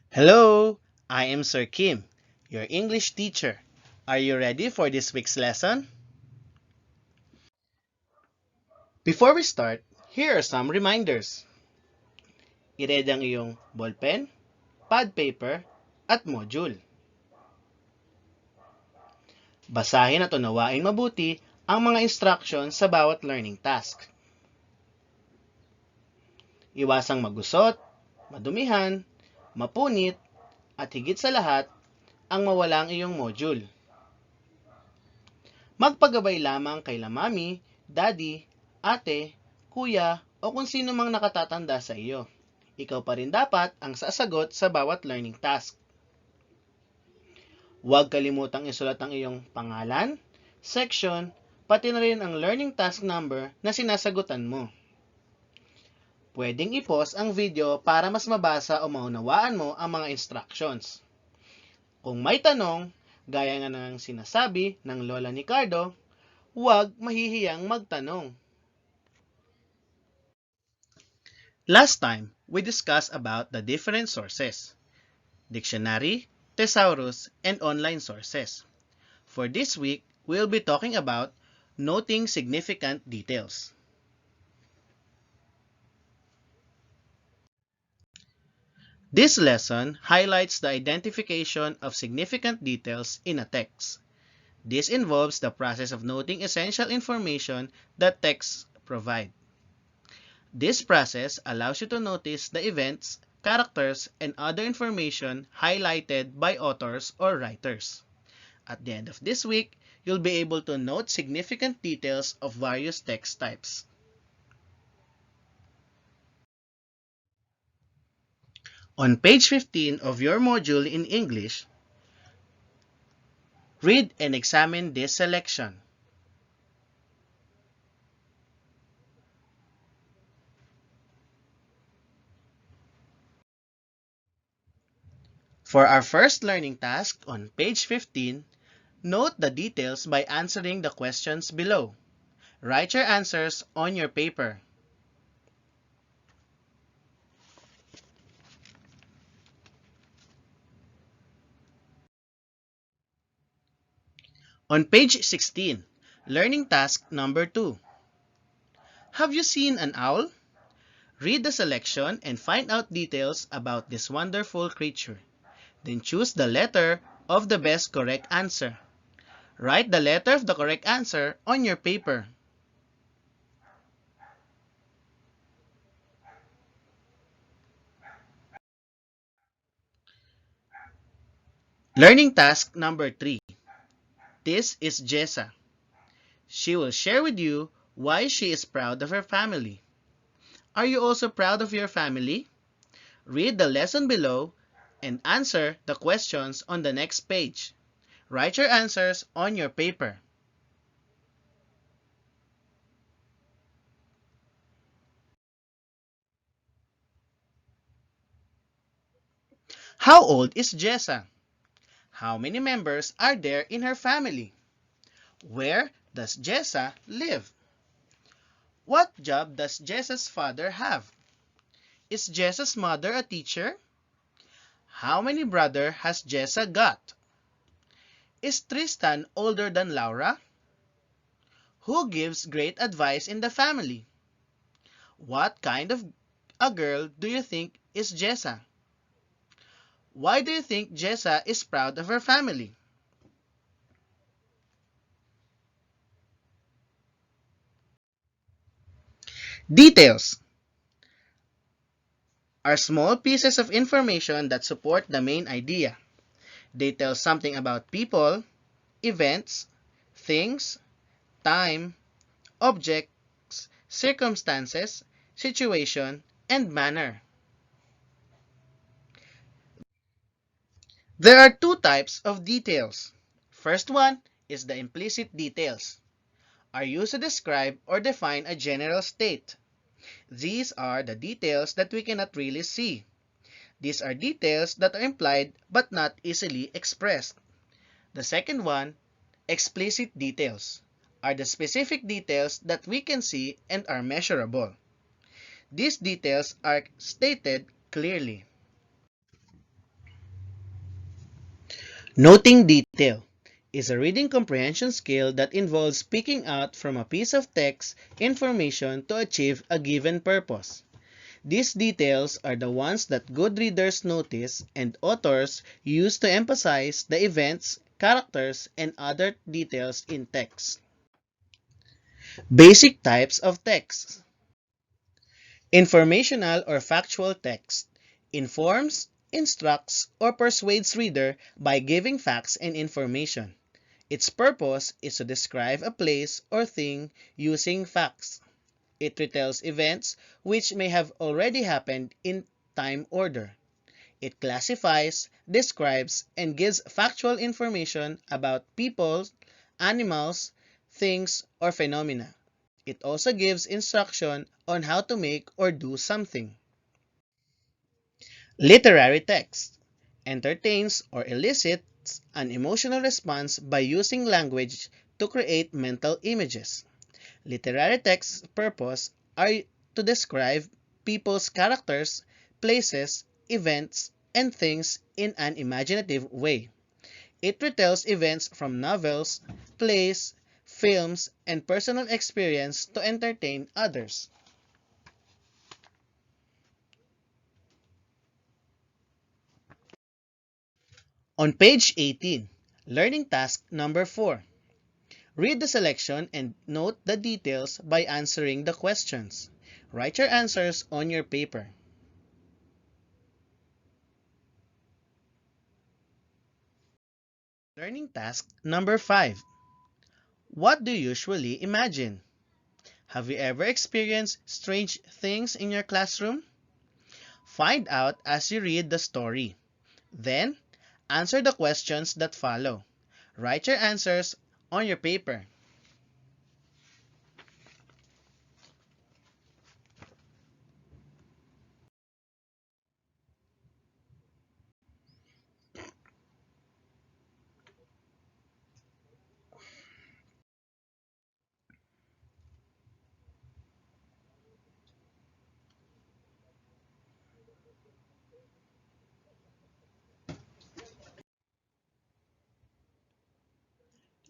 Hello, I am Sir Kim, your English teacher. Are you ready for this week's lesson? Before we start, here are some reminders. I-ready ang iyong ballpen, pad paper, at module. Basahin at unawain mabuti ang mga instructions sa bawat learning task. Iwasang magusot, madumihan, mapunit, at higit sa lahat, ang mawala ang iyong module. Magpagabay lamang kay mami, daddy, ate, kuya, o kung sino mang nakatatanda sa iyo. Ikaw pa rin dapat ang sasagot sa bawat learning task. Huwag kalimutang isulat ang iyong pangalan, section, pati na rin ang learning task number na sinasagutan mo. Pwedeng i-pause ang video para mas mabasa o maunawaan mo ang mga instructions. Kung may tanong, gaya nga ng sinasabi ng lola ni Cardo, huwag mahihiyang magtanong. Last time, we discussed about the different sources: dictionary, thesaurus, and online sources. For this week, we'll be talking about noting significant details. This lesson highlights the identification of significant details in a text. This involves the process of noting essential information that texts provide. This process allows you to notice the events, characters, and other information highlighted by authors or writers. At the end of this week, you'll be able to note significant details of various text types. On page 15 of your module in English, read and examine this selection. For our first learning task on page 15, note the details by answering the questions below. Write your answers on your paper. On page 16, learning task number 2. Have you seen an owl? Read the selection and find out details about this wonderful creature. Then choose the letter of the best correct answer. Write the letter of the correct answer on your paper. Learning task number 3. This is Jessa. She will share with you why she is proud of her family. Are you also proud of your family? Read the lesson below and answer the questions on the next page. Write your answers on your paper. How old is Jessa? How many members are there in her family? Where does Jessa live? What job does Jessa's father have? Is Jessa's mother a teacher? How many brothers has Jessa got? Is Tristan older than Laura? Who gives great advice in the family? What kind of a girl do you think is Jessa? Why do you think Jessa is proud of her family? Details are small pieces of information that support the main idea. They tell something about people, events, things, time, objects, circumstances, situation, and manner. There are two types of details. First one is the implicit details, are used to describe or define a general state. These are the details that we cannot really see. These are details that are implied but not easily expressed. The second one, explicit details, are the specific details that we can see and are measurable. These details are stated clearly. Noting detail is a reading comprehension skill that involves picking out from a piece of text information to achieve a given purpose. These details are the ones that good readers notice and authors use to emphasize the events, characters, and other details in text. Basic types of text. Informational or factual text informs, instructs, or persuades reader by giving facts and information. Its purpose is to describe a place or thing using facts. It retells events which may have already happened in time order. It classifies, describes, and gives factual information about people, animals, things, or phenomena. It also gives instruction on how to make or do something. Literary text entertains or elicits an emotional response by using language to create mental images. Literary text's purpose are to describe people's characters, places, events, and things in an imaginative way. It retells events from novels, plays, films, and personal experience to entertain others. On page 18, learning task number 4. Read the selection and note the details by answering the questions. Write your answers on your paper. Learning task number 5. What do you usually imagine? Have you ever experienced strange things in your classroom? Find out as you read the story. Then, answer the questions that follow. Write your answers on your paper.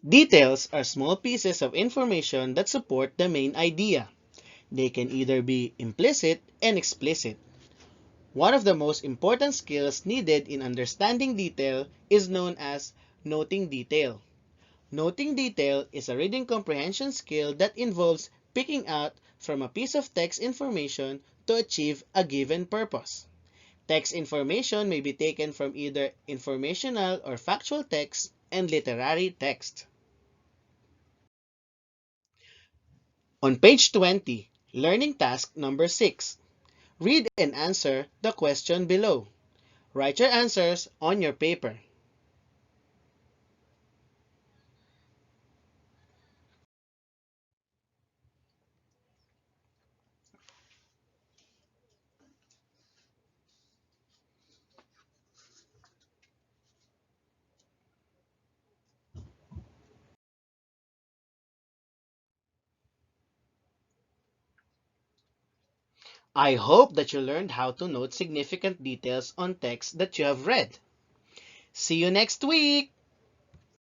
Details are small pieces of information that support the main idea. They can either be implicit and explicit. One of the most important skills needed in understanding detail is known as noting detail. Noting detail is a reading comprehension skill that involves picking out from a piece of text information to achieve a given purpose. Text information may be taken from either informational or factual text and literary text. On page 20, learning task number 6. Read and answer the question below. Write your answers on your paper. I hope that you learned how to note significant details on text that you have read. See you next week!